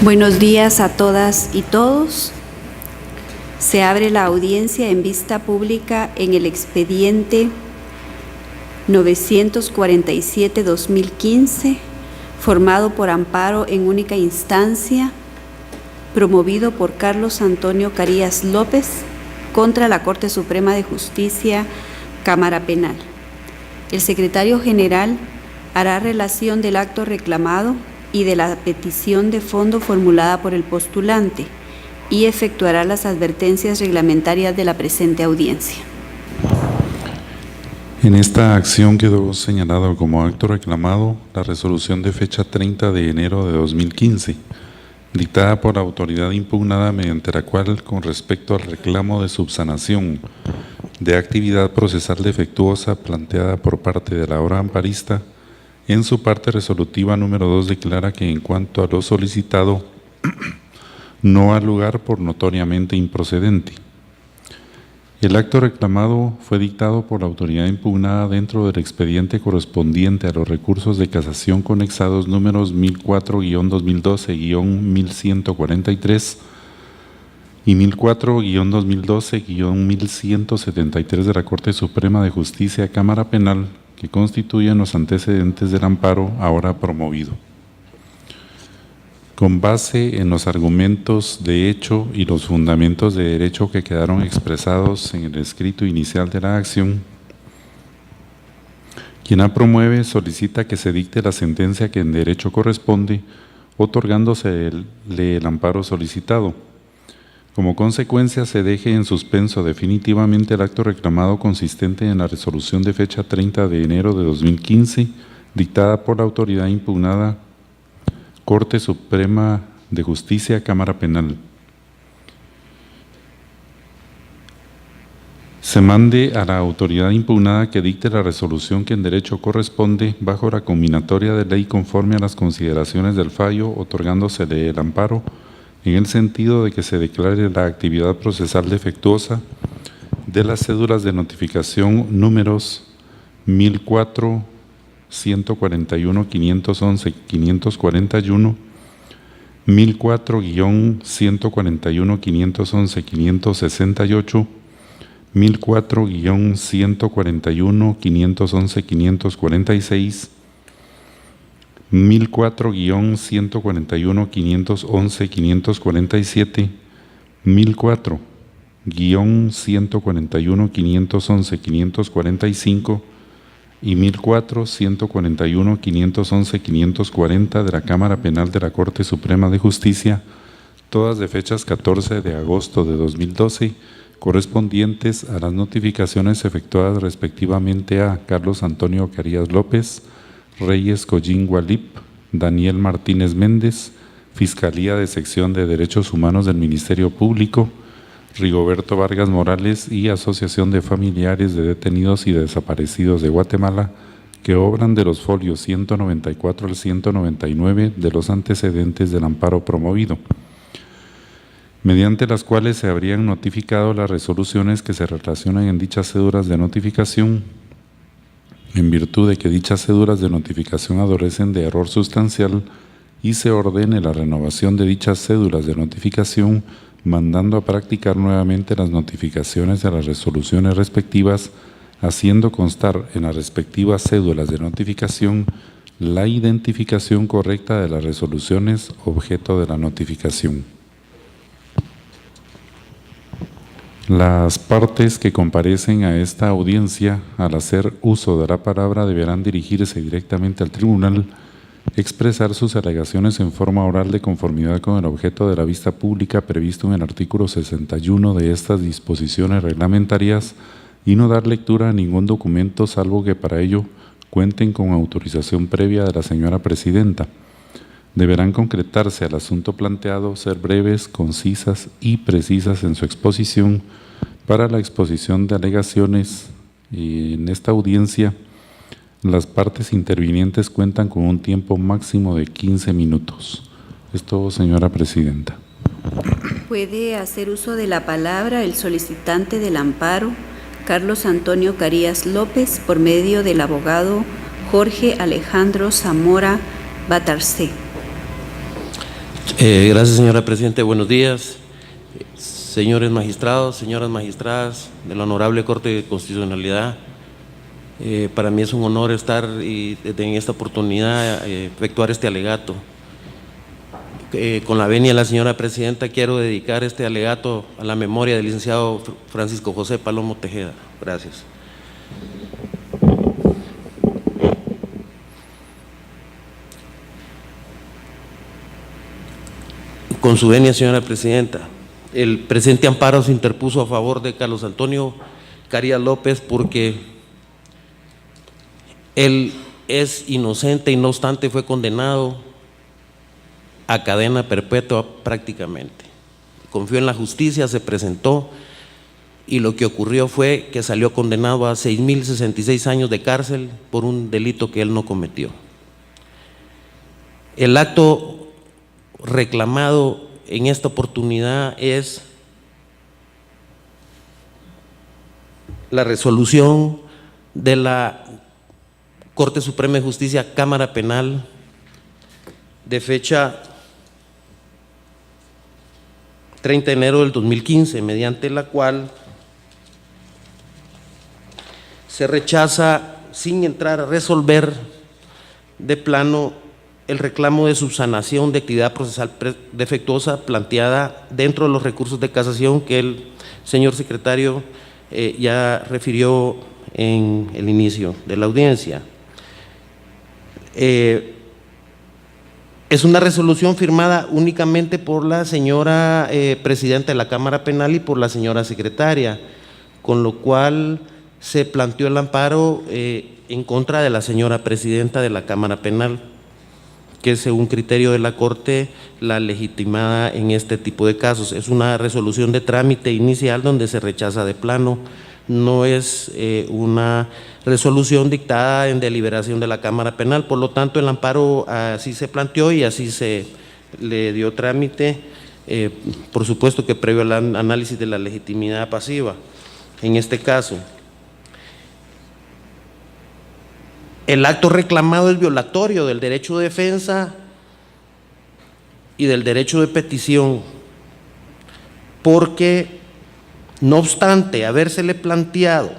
Buenos días a todas y todos. Se abre la audiencia en vista pública en el expediente 947-2015, formado por amparo en única instancia, promovido por Carlos Antonio Carías López contra la Corte Suprema de Justicia, Cámara Penal. El secretario general hará relación del acto reclamado y de la petición de fondo formulada por el postulante y efectuará las advertencias reglamentarias de la presente audiencia. En esta acción quedó señalado como acto reclamado la resolución de fecha 30 de enero de 2015, dictada por la autoridad impugnada, mediante la cual, con respecto al reclamo de subsanación de actividad procesal defectuosa planteada por parte de la obra amparista, en su parte resolutiva número 2 declara que en cuanto a lo solicitado no ha lugar por notoriamente improcedente. El acto reclamado fue dictado por la autoridad impugnada dentro del expediente correspondiente a los recursos de casación conexados números 1004-2012-1143 y 1004-2012-1173 de la Corte Suprema de Justicia, Cámara Penal, que constituyen los antecedentes del amparo ahora promovido. Con base en los argumentos de hecho y los fundamentos de derecho que quedaron expresados en el escrito inicial de la acción, quien la promueve solicita que se dicte la sentencia que en derecho corresponde, otorgándose el amparo solicitado. Como consecuencia, se deje en suspenso definitivamente el acto reclamado consistente en la resolución de fecha 30 de enero de 2015, dictada por la autoridad impugnada, Corte Suprema de Justicia, Cámara Penal. Se mande a la autoridad impugnada que dicte la resolución que en derecho corresponde bajo la combinatoria de ley conforme a las consideraciones del fallo, otorgándosele el amparo en el sentido de que se declare la actividad procesal defectuosa de las cédulas de notificación números 1004, 141, 511, 541, 1004-141, 511, 568, 1004-141, 511, 546, 1004-141, 511, 547, 1004-141, 511, 545 y 1004-141, 511, 540 de la Cámara Penal de la Corte Suprema de Justicia, todas de fechas 14 de agosto de 2012, correspondientes a las notificaciones efectuadas respectivamente a Carlos Antonio Carías López, Reyes Collín Gualip, Daniel Martínez Méndez, Fiscalía de Sección de Derechos Humanos del Ministerio Público, Rigoberto Vargas Morales y Asociación de Familiares de Detenidos y Desaparecidos de Guatemala, que obran de los folios 194 al 199 de los antecedentes del amparo promovido, mediante las cuales se habrían notificado las resoluciones que se relacionan en dichas cédulas de notificación, en virtud de que dichas cédulas de notificación adolecen de error sustancial, y se ordene la renovación de dichas cédulas de notificación, mandando a practicar nuevamente las notificaciones de las resoluciones respectivas, haciendo constar en las respectivas cédulas de notificación la identificación correcta de las resoluciones objeto de la notificación. Las partes que comparecen a esta audiencia, al hacer uso de la palabra, deberán dirigirse directamente al tribunal, expresar sus alegaciones en forma oral de conformidad con el objeto de la vista pública previsto en el artículo 61 de estas disposiciones reglamentarias y no dar lectura a ningún documento, salvo que para ello cuenten con autorización previa de la señora presidenta. Deberán concretarse al asunto planteado, ser breves, concisas y precisas en su exposición. Para la exposición de alegaciones en esta audiencia, las partes intervinientes cuentan con un tiempo máximo de 15 minutos. Es todo, señora presidenta. Puede hacer uso de la palabra el solicitante del amparo, Carlos Antonio Carías López, por medio del abogado Jorge Alejandro Zamora Batarcé. Gracias, señora Presidenta. Buenos días, señores magistrados, señoras magistradas de la Honorable Corte de Constitucionalidad. Para mí es un honor estar en esta oportunidad efectuar este alegato. Con la venia de la señora Presidenta, quiero dedicar este alegato a la memoria del licenciado Francisco José Palomo Tejeda. Gracias. Con su venia, señora Presidenta, el presente amparo se interpuso a favor de Carlos Antonio Carías López porque él es inocente y no obstante fue condenado a cadena perpetua prácticamente. Confió en la justicia, se presentó y lo que ocurrió fue que salió condenado a 6.066 años de cárcel por un delito que él no cometió. El acto reclamado en esta oportunidad es la resolución de la Corte Suprema de Justicia, Cámara Penal, de fecha 30 de enero del 2015, mediante la cual se rechaza, sin entrar a resolver de plano, el reclamo de subsanación de actividad procesal defectuosa planteada dentro de los recursos de casación que el señor secretario ya refirió en el inicio de la audiencia. Es una resolución firmada únicamente por la señora presidenta de la Cámara Penal y por la señora secretaria, con lo cual se planteó el amparo en contra de la señora presidenta de la Cámara Penal, que según criterio de la Corte, la legitimada en este tipo de casos. Es una resolución de trámite inicial donde se rechaza de plano, no es una resolución dictada en deliberación de la Cámara Penal, por lo tanto el amparo así se planteó y así se le dio trámite, por supuesto que previo al análisis de la legitimidad pasiva. En este caso, el acto reclamado es violatorio del derecho de defensa y del derecho de petición, porque no obstante habérsele planteado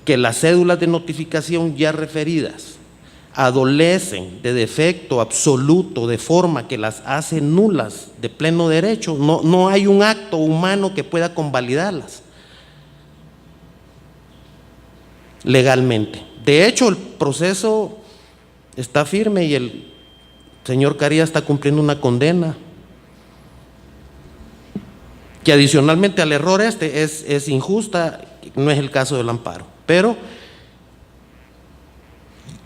que las cédulas de notificación ya referidas adolecen de defecto absoluto, de forma que las hace nulas de pleno derecho, no hay un acto humano que pueda convalidarlas legalmente. De hecho, el proceso está firme y el señor Carías está cumpliendo una condena que adicionalmente al error es injusta, no es el caso del amparo, pero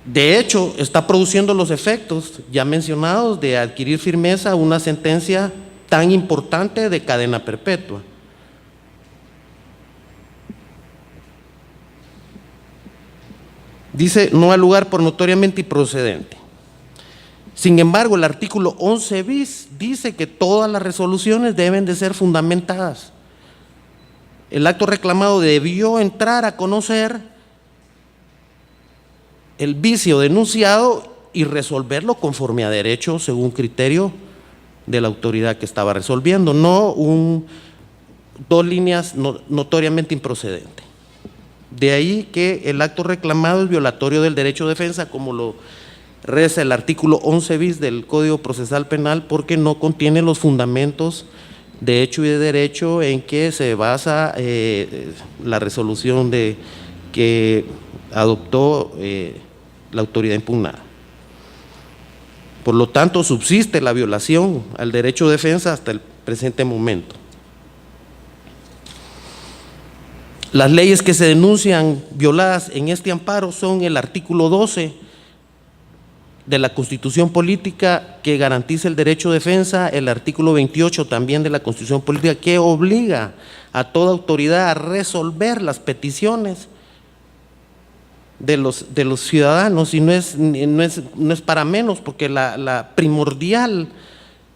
de hecho está produciendo los efectos ya mencionados de adquirir firmeza una sentencia tan importante de cadena perpetua. Dice, no al lugar por notoriamente improcedente. Sin embargo, el artículo 11 bis dice que todas las resoluciones deben de ser fundamentadas. El acto reclamado debió entrar a conocer el vicio denunciado y resolverlo conforme a derecho según criterio de la autoridad que estaba resolviendo, no dos líneas notoriamente improcedentes. De ahí que el acto reclamado es violatorio del derecho de defensa, como lo reza el artículo 11 bis del Código Procesal Penal, porque no contiene los fundamentos de hecho y de derecho en que se basa la resolución que adoptó la autoridad impugnada. Por lo tanto, subsiste la violación al derecho de defensa hasta el presente momento. Las leyes que se denuncian violadas en este amparo son el artículo 12 de la Constitución Política, que garantiza el derecho de defensa, el artículo 28 también de la Constitución Política, que obliga a toda autoridad a resolver las peticiones de los ciudadanos, y no es para menos, porque la primordial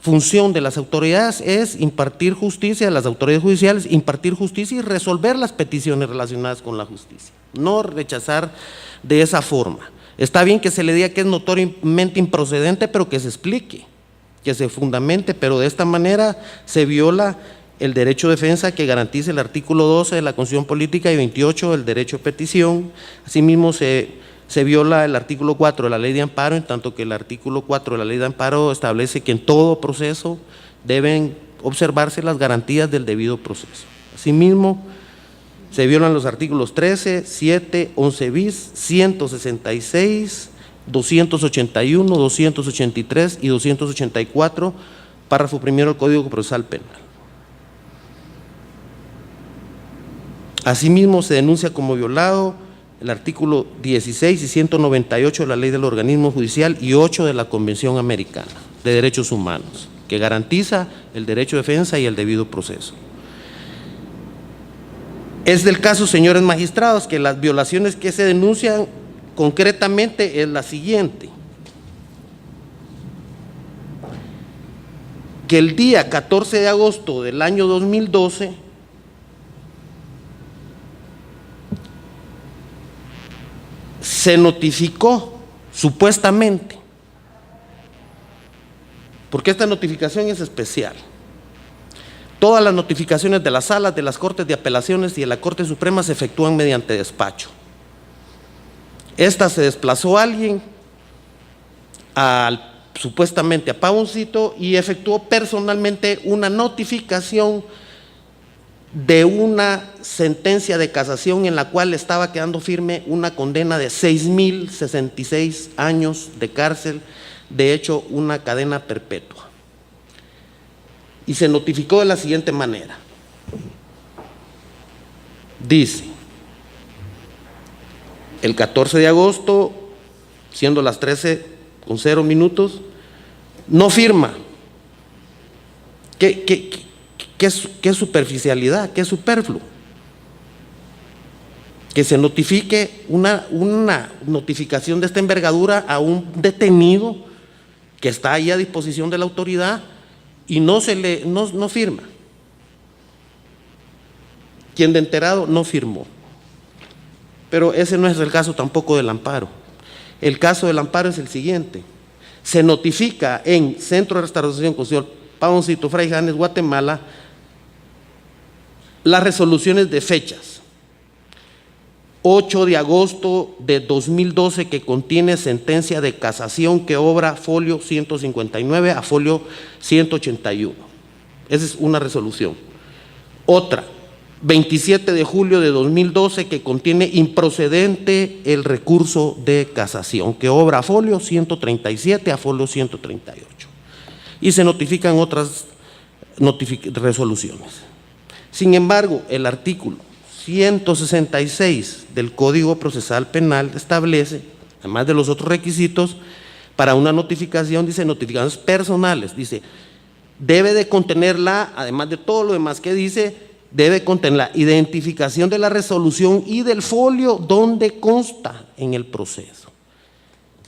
función de las autoridades es impartir justicia, las autoridades judiciales, impartir justicia y resolver las peticiones relacionadas con la justicia, no rechazar de esa forma. Está bien que se le diga que es notoriamente improcedente, pero que se explique que se fundamente, pero de esta manera se viola el derecho de defensa que garantiza el artículo 12 de la Constitución Política y 28 del derecho de petición. Asimismo, se viola el artículo 4 de la Ley de Amparo, en tanto que el artículo 4 de la Ley de Amparo establece que en todo proceso deben observarse las garantías del debido proceso. Asimismo, se violan los artículos 13, 7, 11 bis, 166, 281, 283 y 284, párrafo primero del Código Procesal Penal. Asimismo, se denuncia como violado el artículo 16 y 198 de la Ley del Organismo Judicial y 8 de la Convención Americana de Derechos Humanos, que garantiza el derecho de defensa y el debido proceso. Es del caso, señores magistrados, que las violaciones que se denuncian concretamente es la siguiente: que el día 14 de agosto del año 2012 se notificó supuestamente, porque esta notificación es especial, todas las notificaciones de las salas, de las Cortes de Apelaciones y de la Corte Suprema se efectúan mediante despacho. Esta se desplazó alguien supuestamente a Pavoncito y efectuó personalmente una notificación de una sentencia de casación en la cual estaba quedando firme una condena de 6.066 años de cárcel, de hecho una cadena perpetua. Y se notificó de la siguiente manera. Dice: el 14 de agosto, siendo las 13:00, no firma. ¿Qué superficialidad? ¿Qué superfluo? Que se notifique una notificación de esta envergadura a un detenido que está ahí a disposición de la autoridad y no firma. Quien de enterado no firmó. Pero ese no es el caso tampoco del amparo. El caso del amparo es el siguiente: se notifica en Centro de Restauración Constitucional Pavoncito, Fray Janes, Guatemala, las resoluciones de fechas: 8 de agosto de 2012, que contiene sentencia de casación que obra folio 159 a folio 181. Esa es una resolución. Otra, 27 de julio de 2012, que contiene improcedente el recurso de casación, que obra folio 137 a folio 138. Y se notifican otras resoluciones. Sin embargo, el artículo 166 del Código Procesal Penal establece, además de los otros requisitos, para una notificación, dice notificaciones personales, dice, debe de contenerla, además de todo lo demás que dice, debe contener la identificación de la resolución y del folio donde consta en el proceso.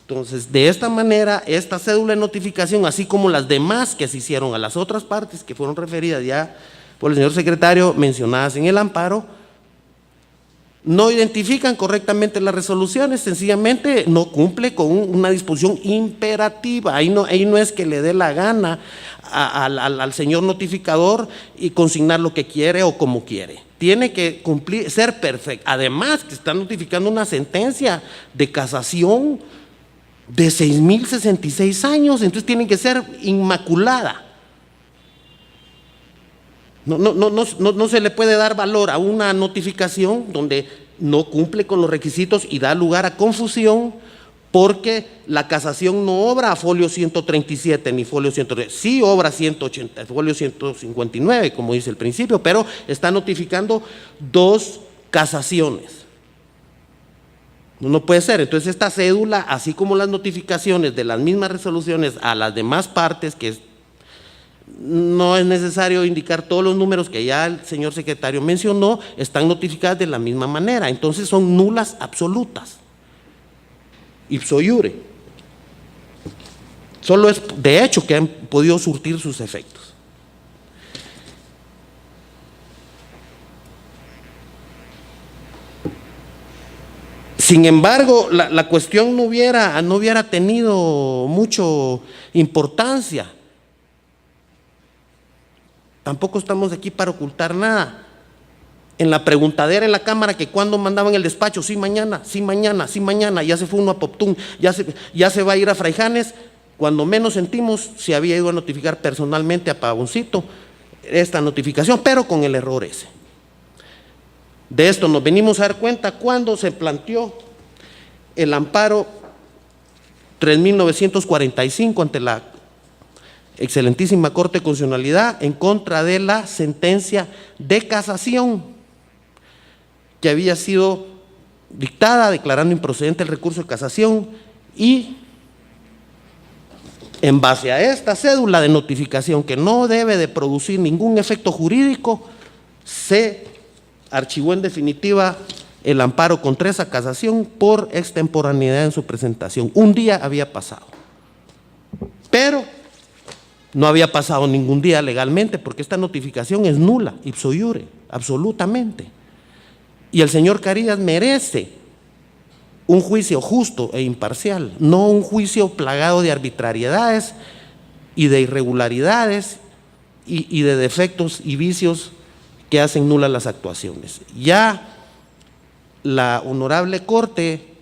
Entonces, de esta manera, esta cédula de notificación, así como las demás que se hicieron a las otras partes que fueron referidas ya por el señor secretario, mencionadas en el amparo, no identifican correctamente las resoluciones, sencillamente no cumple con una disposición imperativa. Ahí no es que le dé la gana al señor notificador y consignar lo que quiere o como quiere. Tiene que cumplir, ser perfecto. Además, que está notificando una sentencia de casación de 6.066 años, entonces tiene que ser inmaculada. No se le puede dar valor a una notificación donde no cumple con los requisitos y da lugar a confusión, porque la casación no obra a folio 137 ni folio 130, sí obra 180, folio 159, como dice el principio, pero está notificando dos casaciones. No puede ser. Entonces esta cédula, así como las notificaciones de las mismas resoluciones a las demás partes, que no es necesario indicar todos los números que ya el señor secretario mencionó, están notificadas de la misma manera, entonces son nulas absolutas, ipso iure. Solo es de hecho que han podido surtir sus efectos. Sin embargo, la cuestión no hubiera tenido mucha importancia tampoco estamos aquí para ocultar nada. En la preguntadera en la Cámara, que cuando mandaban el despacho, sí mañana, sí mañana, sí mañana, ya se fue uno a Poptún, ya se va a ir a Fraijanes, cuando menos sentimos se había ido a notificar personalmente a Pavoncito esta notificación, pero con el error ese. De esto nos venimos a dar cuenta cuando se planteó el amparo 3945 ante la excelentísima Corte de Constitucionalidad en contra de la sentencia de casación que había sido dictada declarando improcedente el recurso de casación, y en base a esta cédula de notificación que no debe de producir ningún efecto jurídico, se archivó en definitiva el amparo contra esa casación por extemporaneidad en su presentación. Un día había pasado, pero no había pasado ningún día legalmente, porque esta notificación es nula, ipso iure, absolutamente. Y el señor Carías merece un juicio justo e imparcial, no un juicio plagado de arbitrariedades y de irregularidades y de defectos y vicios que hacen nulas las actuaciones. Ya la honorable Corte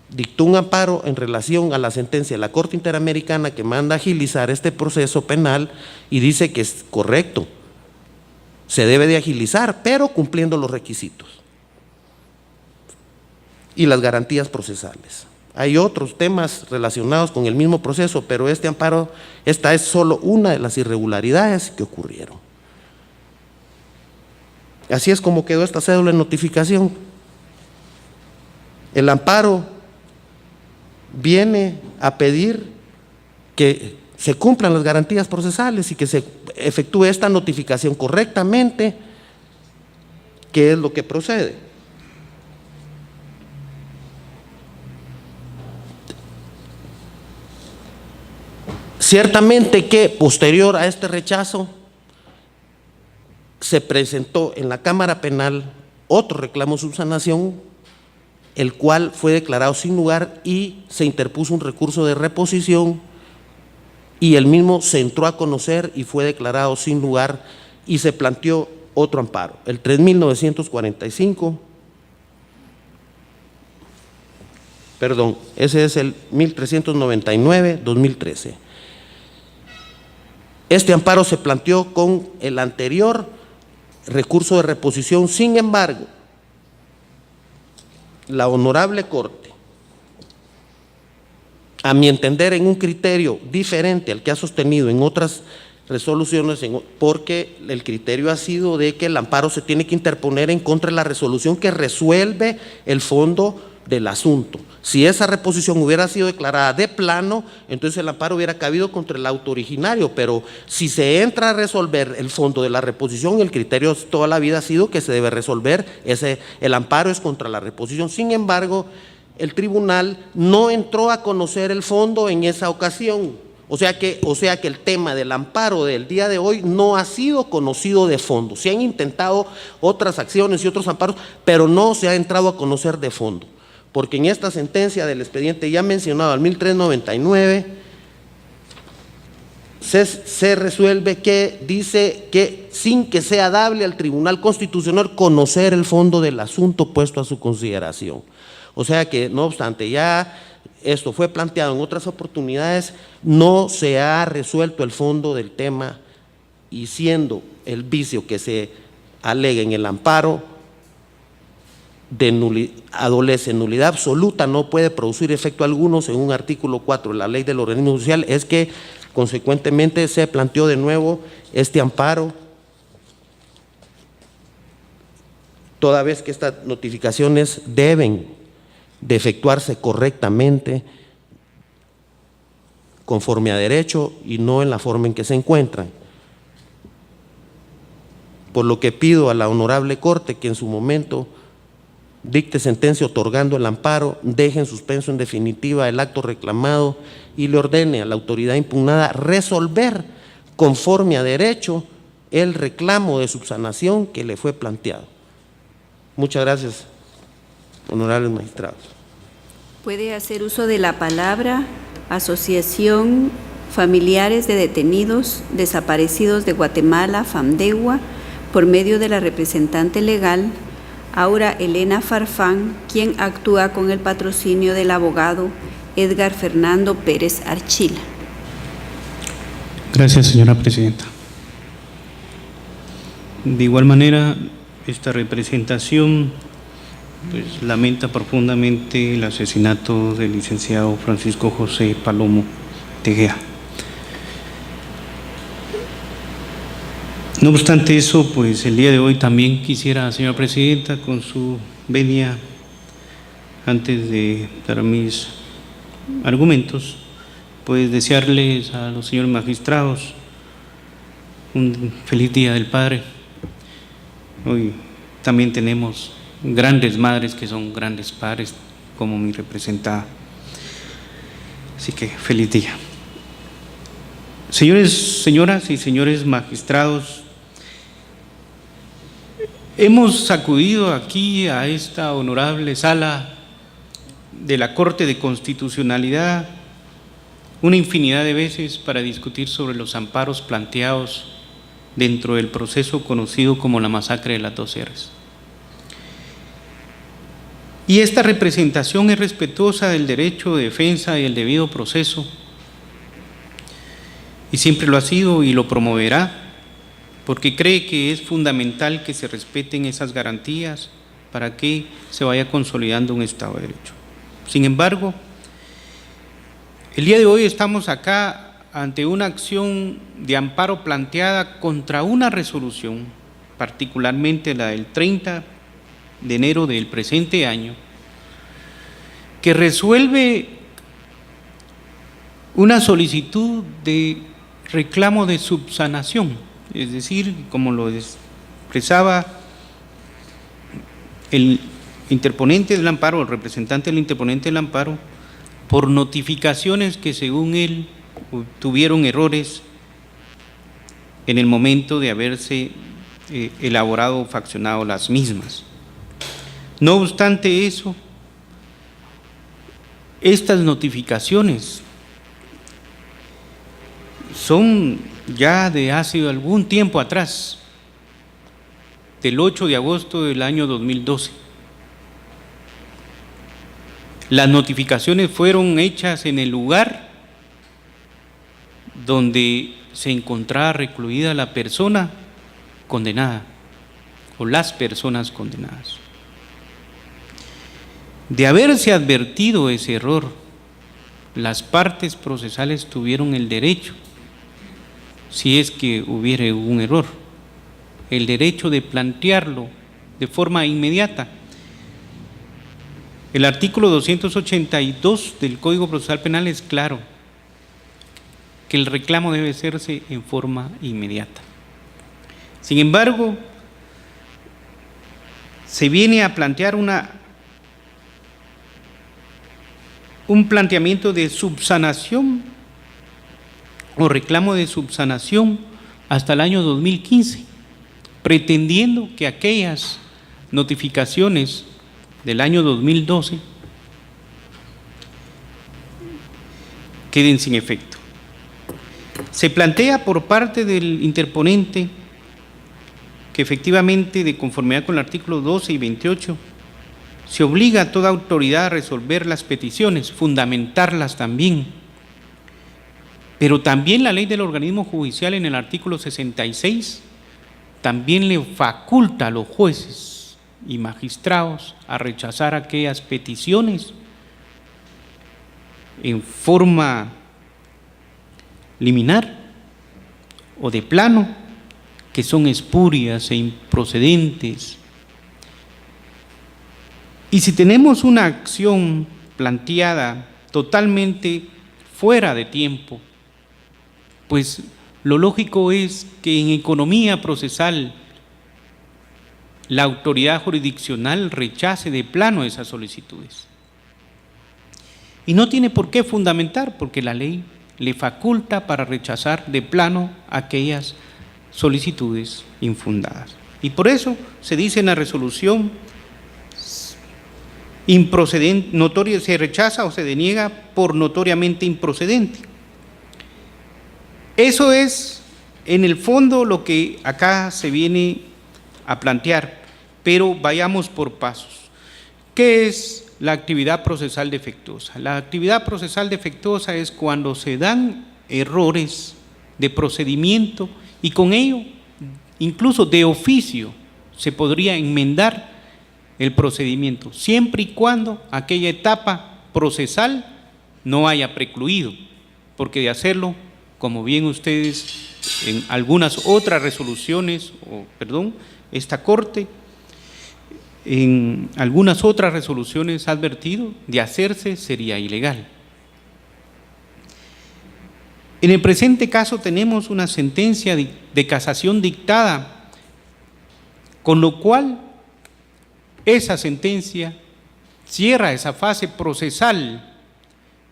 dictó un amparo en relación a la sentencia de la Corte Interamericana que manda agilizar este proceso penal y dice que es correcto, se debe de agilizar, pero cumpliendo los requisitos y las garantías procesales. Hay otros temas relacionados con el mismo proceso, pero este amparo, esta es solo una de las irregularidades que ocurrieron. Así es como quedó esta cédula de notificación. El amparo viene a pedir que se cumplan las garantías procesales y que se efectúe esta notificación correctamente, que es lo que procede. Ciertamente que posterior a este rechazo se presentó en la Cámara Penal otro reclamo de subsanación, el cual fue declarado sin lugar y se interpuso un recurso de reposición, y el mismo se entró a conocer y fue declarado sin lugar, y se planteó otro amparo, el 3945, perdón, ese es el 1399-2013. Este amparo se planteó con el anterior recurso de reposición. Sin embargo, la honorable Corte, a mi entender, en un criterio diferente al que ha sostenido en otras resoluciones, porque el criterio ha sido de que el amparo se tiene que interponer en contra de la resolución que resuelve el fondo del asunto. Si esa reposición hubiera sido declarada de plano, entonces el amparo hubiera cabido contra el auto originario, pero si se entra a resolver el fondo de la reposición, el criterio toda la vida ha sido que se debe resolver, el amparo es contra la reposición. Sin embargo, el tribunal no entró a conocer el fondo en esa ocasión, o sea que el tema del amparo del día de hoy no ha sido conocido de fondo. Se han intentado otras acciones y otros amparos, pero no se ha entrado a conocer de fondo, porque en esta sentencia del expediente ya mencionado, al 1399, se resuelve que dice que sin que sea dable al Tribunal Constitucional conocer el fondo del asunto puesto a su consideración. O sea que, no obstante, ya esto fue planteado en otras oportunidades, no se ha resuelto el fondo del tema, y siendo el vicio que se alega en el amparo adolece nulidad absoluta, no puede producir efecto alguno según artículo 4 de la Ley del Organismo Social, es que consecuentemente se planteó de nuevo este amparo, toda vez que estas notificaciones deben de efectuarse correctamente, conforme a derecho y no en la forma en que se encuentran. Por lo que pido a la honorable Corte que en su momento dicte sentencia otorgando el amparo, deje en suspenso en definitiva el acto reclamado y le ordene a la autoridad impugnada resolver conforme a derecho el reclamo de subsanación que le fue planteado. Muchas gracias, honorables magistrados. Puede hacer uso de la palabra asociación familiares de detenidos desaparecidos de Guatemala, FAMDEGUA, por medio de la representante legal Aura Elena Farfán, quien actúa con el patrocinio del abogado Edgar Fernando Pérez Archila. Gracias, señora presidenta. De igual manera, esta representación pues, lamenta profundamente el asesinato del licenciado Francisco José Palomo Tejeda. No obstante eso, pues el día de hoy también quisiera, señora presidenta, con su venia, antes de dar mis argumentos, pues desearles a los señores magistrados un feliz Día del Padre. Hoy también tenemos grandes madres que son grandes padres, como mi representada. Así que feliz día. Señoras y señores magistrados, hemos acudido aquí a esta honorable sala de la Corte de Constitucionalidad una infinidad de veces para discutir sobre los amparos planteados dentro del proceso conocido como la masacre de las 2 R's. Y esta representación es respetuosa del derecho de defensa y el debido proceso, y siempre lo ha sido y lo promoverá, porque cree que es fundamental que se respeten esas garantías para que se vaya consolidando un Estado de Derecho. Sin embargo, el día de hoy estamos acá ante una acción de amparo planteada contra una resolución, particularmente la del 30 de enero del presente año, que resuelve una solicitud de reclamo de subsanación, es decir, como lo expresaba el interponente del amparo, el representante del interponente del amparo, por notificaciones que según él tuvieron errores en el momento de haberse elaborado o faccionado las mismas. No obstante eso, estas notificaciones son ya de hace algún tiempo atrás, del 8 de agosto del año 2012. Las notificaciones fueron hechas en el lugar donde se encontraba recluida la persona condenada o las personas condenadas. De haberse advertido ese error, las partes procesales tuvieron el derecho, si es que hubiera un error, el derecho de plantearlo de forma inmediata. El artículo 282 del Código Procesal Penal es claro, que el reclamo debe hacerse en forma inmediata. Sin embargo, se viene a plantear un planteamiento de subsanación o reclamo de subsanación hasta el año 2015, pretendiendo que aquellas notificaciones del año 2012 queden sin efecto. Se plantea por parte del interponente que efectivamente, de conformidad con el artículo 12 y 28, se obliga a toda autoridad a resolver las peticiones, fundamentarlas también. Pero también la ley del organismo judicial en el artículo 66 también le faculta a los jueces y magistrados a rechazar aquellas peticiones en forma liminar o de plano que son espurias e improcedentes. Y si tenemos una acción planteada totalmente fuera de tiempo, pues lo lógico es que en economía procesal la autoridad jurisdiccional rechace de plano esas solicitudes. Y no tiene por qué fundamentar, porque la ley le faculta para rechazar de plano aquellas solicitudes infundadas. Y por eso se dice en la resolución improcedente, notorio, se rechaza o se deniega por notoriamente improcedente. Eso es, en el fondo, lo que acá se viene a plantear, pero vayamos por pasos. ¿Qué es la actividad procesal defectuosa? La actividad procesal defectuosa es cuando se dan errores de procedimiento y con ello, incluso de oficio, se podría enmendar el procedimiento, siempre y cuando aquella etapa procesal no haya precluido, porque de hacerlo, como bien ustedes en algunas otras resoluciones, esta Corte en algunas otras resoluciones ha advertido, de hacerse sería ilegal. En el presente caso tenemos una sentencia de casación dictada, con lo cual esa sentencia cierra esa fase procesal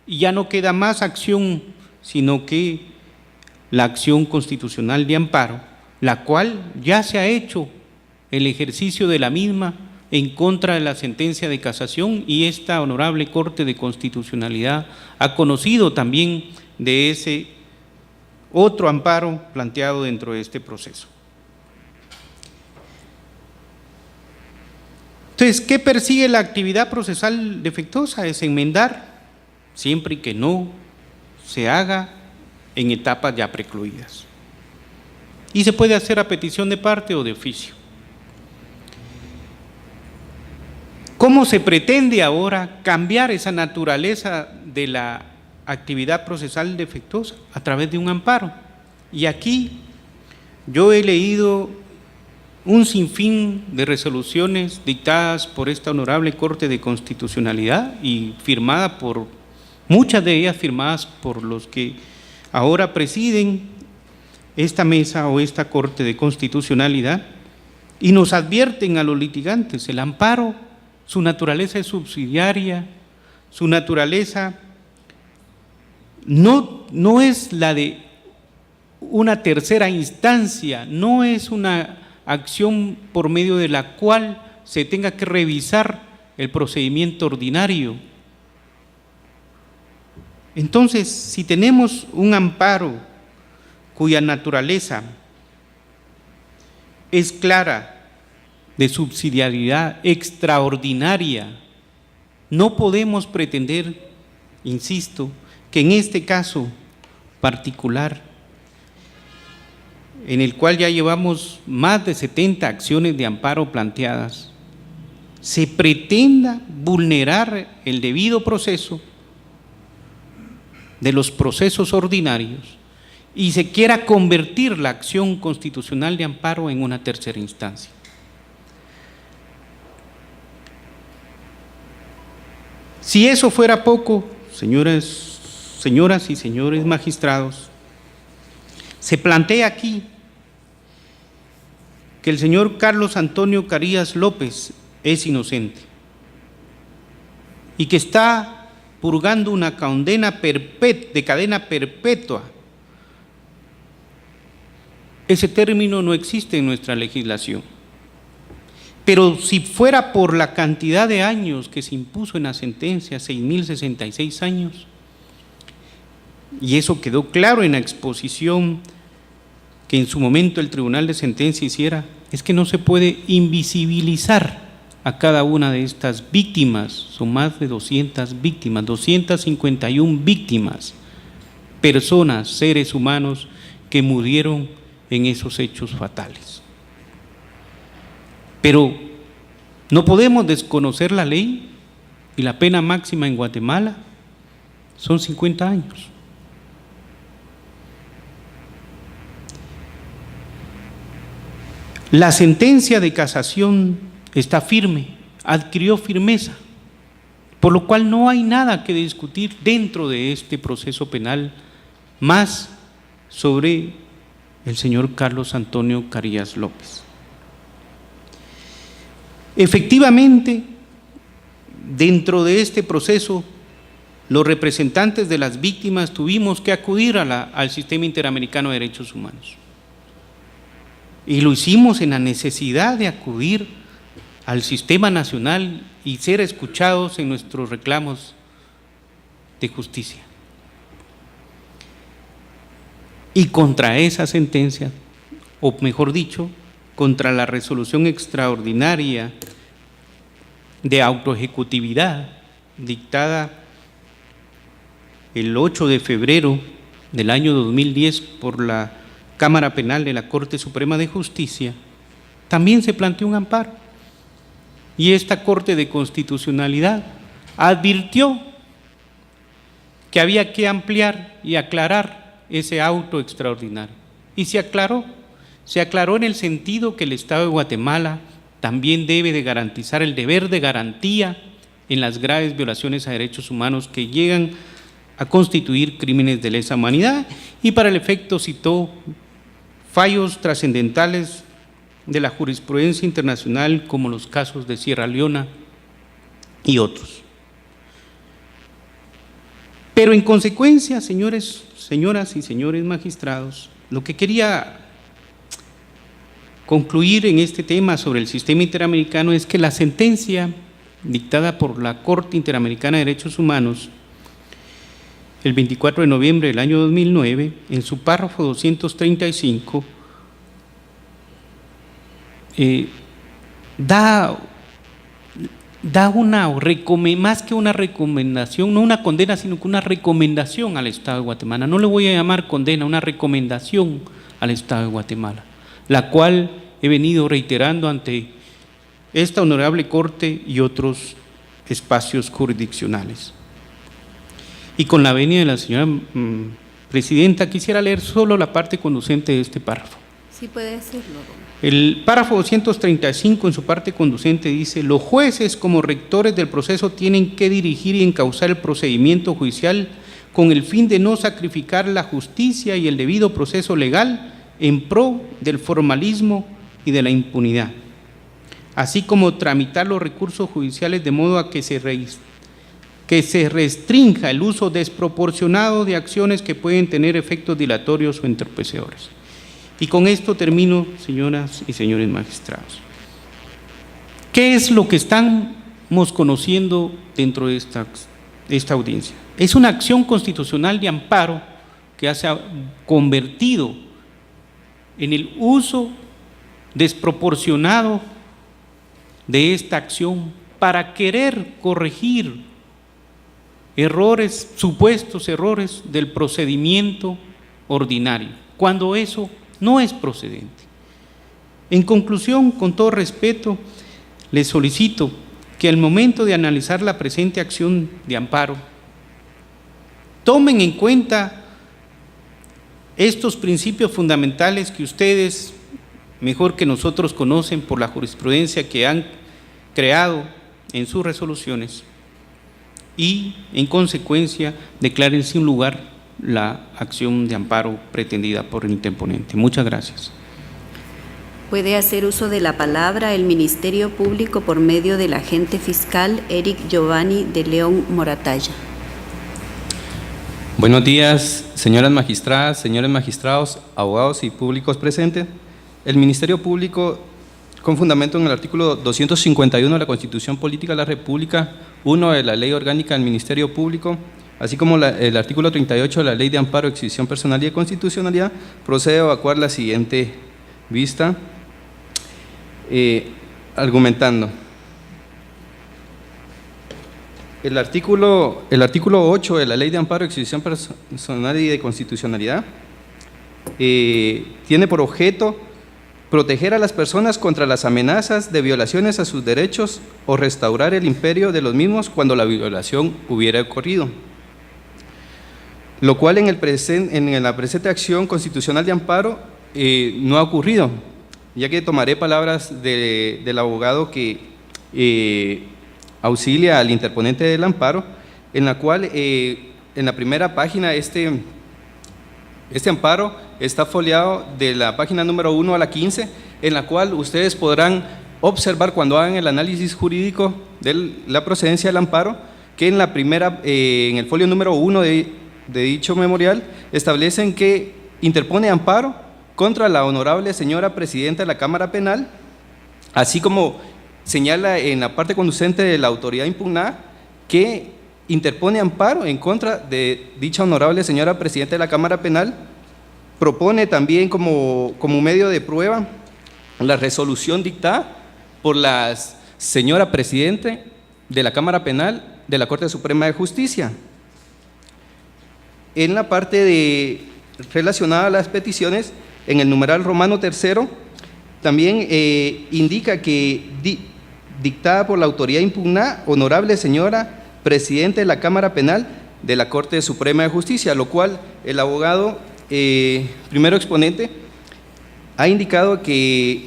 y ya no queda más acción, sino que la acción constitucional de amparo, la cual ya se ha hecho el ejercicio de la misma en contra de la sentencia de casación, y esta honorable Corte de Constitucionalidad ha conocido también de ese otro amparo planteado dentro de este proceso. Entonces, ¿qué persigue la actividad procesal defectuosa? Es enmendar, siempre que no se haga en etapas ya precluidas. Y se puede hacer a petición de parte o de oficio. ¿Cómo se pretende ahora cambiar esa naturaleza de la actividad procesal defectuosa? A través de un amparo. Y aquí yo he leído un sinfín de resoluciones dictadas por esta honorable Corte de Constitucionalidad y firmada por, muchas de ellas firmadas por los que ahora presiden esta mesa o esta Corte de Constitucionalidad, y nos advierten a los litigantes: el amparo, su naturaleza es subsidiaria, su naturaleza no es la de una tercera instancia, no es una acción por medio de la cual se tenga que revisar el procedimiento ordinario. Entonces, si tenemos un amparo cuya naturaleza es clara, de subsidiariedad extraordinaria, no podemos pretender, insisto, que en este caso particular, en el cual ya llevamos más de 70 acciones de amparo planteadas, se pretenda vulnerar el debido proceso de los procesos ordinarios y se quiera convertir la acción constitucional de amparo en una tercera instancia. Si eso fuera poco, señoras y señores magistrados, se plantea aquí que el señor Carlos Antonio Carías López es inocente y que está purgando una condena de cadena perpetua. Ese término no existe en nuestra legislación. Pero si fuera por la cantidad de años que se impuso en la sentencia, 6.066 años, y eso quedó claro en la exposición que en su momento el Tribunal de Sentencia hiciera, es que no se puede invisibilizar a cada una de estas víctimas. Son más de 200 víctimas, 251 víctimas, personas, seres humanos que murieron en esos hechos fatales. Pero no podemos desconocer la ley, y la pena máxima en Guatemala son 50 años. La sentencia de casación está firme, adquirió firmeza, por lo cual no hay nada que discutir dentro de este proceso penal más sobre el señor Carlos Antonio Carías López. Efectivamente, dentro de este proceso, los representantes de las víctimas tuvimos que acudir al Sistema Interamericano de Derechos Humanos. Y lo hicimos en la necesidad de acudir al sistema nacional y ser escuchados en nuestros reclamos de justicia. Y contra esa sentencia, o mejor dicho, contra la resolución extraordinaria de autoejecutividad dictada el 8 de febrero del año 2010 por la Cámara Penal de la Corte Suprema de Justicia, también se planteó un amparo. Y esta Corte de Constitucionalidad advirtió que había que ampliar y aclarar ese auto extraordinario. Y se aclaró en el sentido que el Estado de Guatemala también debe de garantizar el deber de garantía en las graves violaciones a derechos humanos que llegan a constituir crímenes de lesa humanidad, y para el efecto citó fallos trascendentales de la jurisprudencia internacional como los casos de Sierra Leona y otros. Pero en consecuencia, señoras y señores magistrados, lo que quería concluir en este tema sobre el sistema interamericano es que la sentencia dictada por la Corte Interamericana de Derechos Humanos el 24 de noviembre del año 2009, en su párrafo 235, da una más que una recomendación, no una condena, sino que una recomendación al Estado de Guatemala. No le voy a llamar condena, una recomendación al Estado de Guatemala, la cual he venido reiterando ante esta honorable Corte y otros espacios jurisdiccionales. Y con la venia de la señora presidenta, quisiera leer solo la parte conducente de este párrafo. Sí, puede hacerlo. El párrafo 235 en su parte conducente dice: los jueces como rectores del proceso tienen que dirigir y encauzar el procedimiento judicial con el fin de no sacrificar la justicia y el debido proceso legal en pro del formalismo y de la impunidad, así como tramitar los recursos judiciales de modo a que se restrinja el uso desproporcionado de acciones que pueden tener efectos dilatorios o entorpecedores. Y con esto termino, señoras y señores magistrados. ¿Qué es lo que estamos conociendo dentro de esta audiencia? Es una acción constitucional de amparo que se ha convertido en el uso desproporcionado de esta acción para querer corregir supuestos errores del procedimiento ordinario, cuando eso no es procedente. En conclusión, con todo respeto, les solicito que al momento de analizar la presente acción de amparo, tomen en cuenta estos principios fundamentales que ustedes, mejor que nosotros, conocen por la jurisprudencia que han creado en sus resoluciones, y en consecuencia declaren sin lugar la acción de amparo pretendida por el interponente. Muchas gracias. Puede hacer uso de la palabra el Ministerio Público por medio del agente fiscal Eric Giovanni de León Moratalla. Buenos días, señoras magistradas, señores magistrados, abogados y públicos presentes. El Ministerio Público, con fundamento en el artículo 251 de la Constitución Política de la República, 1 de la Ley Orgánica del Ministerio Público, así como el artículo 38 de la Ley de Amparo, Exhibición Personal y de Constitucionalidad, procede a evacuar la siguiente vista, argumentando. El artículo 8 de la Ley de Amparo, Exhibición Personal y de Constitucionalidad tiene por objeto proteger a las personas contra las amenazas de violaciones a sus derechos o restaurar el imperio de los mismos cuando la violación hubiera ocurrido, lo cual en la presente acción constitucional de amparo no ha ocurrido, ya que tomaré palabras del abogado que auxilia al interponente del amparo, en la cual en la primera página este amparo está foliado de la página número 1 a la 15, en la cual ustedes podrán observar cuando hagan el análisis jurídico de la procedencia del amparo, que en el folio número 1 de dicho memorial establecen que interpone amparo contra la honorable señora presidenta de la Cámara Penal, así como señala en la parte conducente de la autoridad impugnada que interpone amparo en contra de dicha honorable señora presidenta de la Cámara Penal propone también como medio de prueba la resolución dictada por la señora Presidente de la Cámara Penal de la Corte Suprema de Justicia. En la parte relacionada a las peticiones, en el numeral romano tercero, también indica que dictada por la autoridad impugnada, honorable señora Presidente de la Cámara Penal de la Corte Suprema de Justicia, lo cual el abogado primero exponente ha indicado que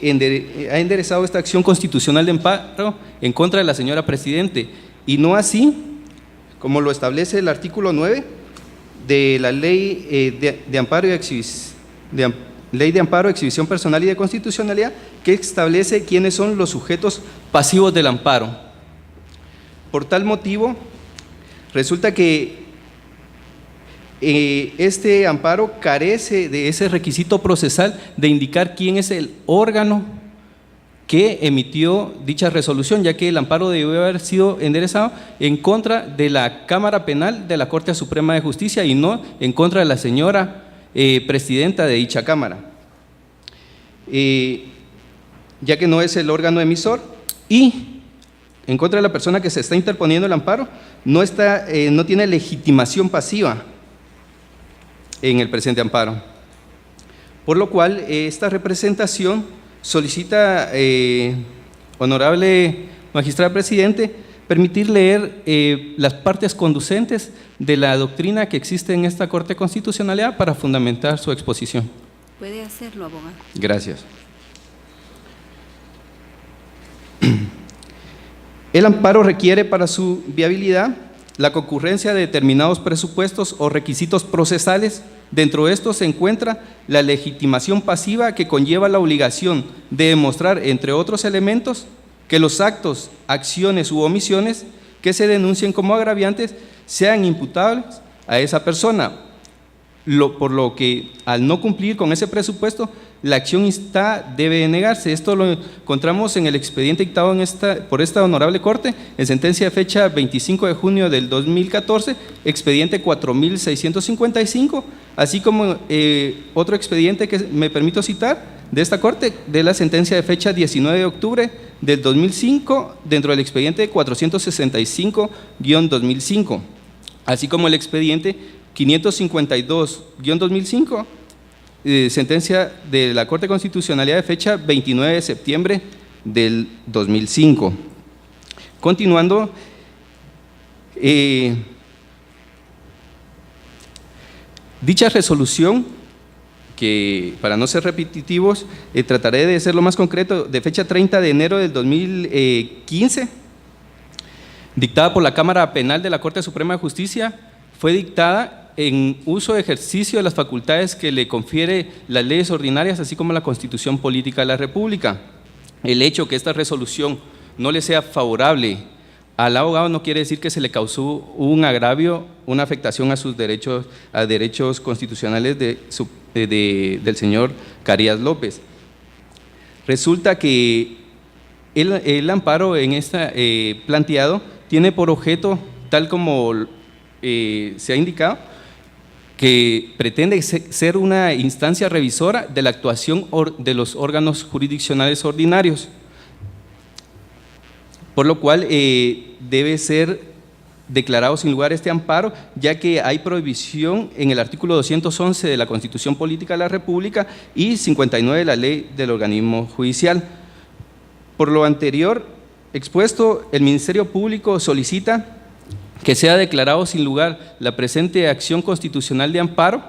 ha enderezado esta acción constitucional de amparo en contra de la señora Presidente, y no así como lo establece el artículo 9 de la Ley de Amparo y Ley de Amparo, Exhibición Personal y de Constitucionalidad, que establece quiénes son los sujetos pasivos del amparo. Por tal motivo, resulta que este amparo carece de ese requisito procesal de indicar quién es el órgano que emitió dicha resolución, ya que el amparo debió haber sido enderezado en contra de la Cámara Penal de la Corte Suprema de Justicia y no en contra de la señora presidenta de dicha Cámara, ya que no es el órgano emisor, y en contra de la persona que se está interponiendo el amparo no tiene legitimación pasiva en el presente amparo. Por lo cual, esta representación solicita, honorable magistrado presidente, permitir leer las partes conducentes de la doctrina que existe en esta Corte de Constitucionalidad para fundamentar su exposición. Puede hacerlo, abogado. Gracias. El amparo requiere para su viabilidad la concurrencia de determinados presupuestos o requisitos procesales. Dentro de estos se encuentra la legitimación pasiva, que conlleva la obligación de demostrar, entre otros elementos, que los actos, acciones u omisiones que se denuncien como agraviantes sean imputables a esa persona, por lo que al no cumplir con ese presupuesto, la acción instada debe negarse. Esto lo encontramos en el expediente dictado por esta honorable Corte, en sentencia de fecha 25 de junio del 2014, expediente 4655, así como otro expediente que me permito citar de esta Corte, de la sentencia de fecha 19 de octubre del 2005, dentro del expediente 465-2005, así como el expediente 552-2005, sentencia de la Corte de Constitucionalidad de fecha 29 de septiembre del 2005. Continuando, dicha resolución, que para no ser repetitivos, trataré de ser lo más concreto, de fecha 30 de enero del 2015, dictada por la Cámara Penal de la Corte Suprema de Justicia, fue dictada en uso de ejercicio de las facultades que le confiere las leyes ordinarias, así como la Constitución Política de la República. El hecho que esta resolución no le sea favorable al abogado no quiere decir que se le causó un agravio, una afectación a sus derechos, a derechos constitucionales del señor Carías López. Resulta que el amparo en esta planteado tiene por objeto, tal como se ha indicado, que pretende ser una instancia revisora de la actuación de los órganos jurisdiccionales ordinarios, por lo cual debe ser declarado sin lugar este amparo, ya que hay prohibición en el artículo 211 de la Constitución Política de la República y 59 de la Ley del Organismo Judicial. Por lo anterior expuesto, el Ministerio Público solicita que sea declarado sin lugar la presente acción constitucional de amparo,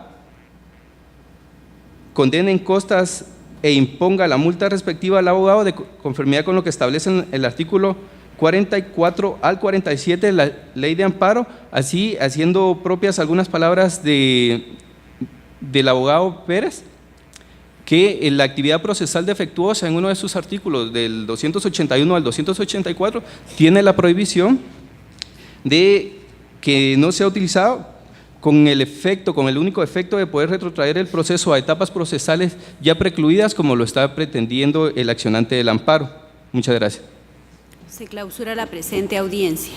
condene en costas e imponga la multa respectiva al abogado de conformidad con lo que establece el artículo 44 al 47 de la Ley de Amparo, así haciendo propias algunas palabras del abogado Pérez, que la actividad procesal defectuosa en uno de sus artículos, del 281 al 284, tiene la prohibición de que no sea utilizado con el único efecto de poder retrotraer el proceso a etapas procesales ya precluidas, como lo está pretendiendo el accionante del amparo. Muchas gracias. Se clausura la presente audiencia.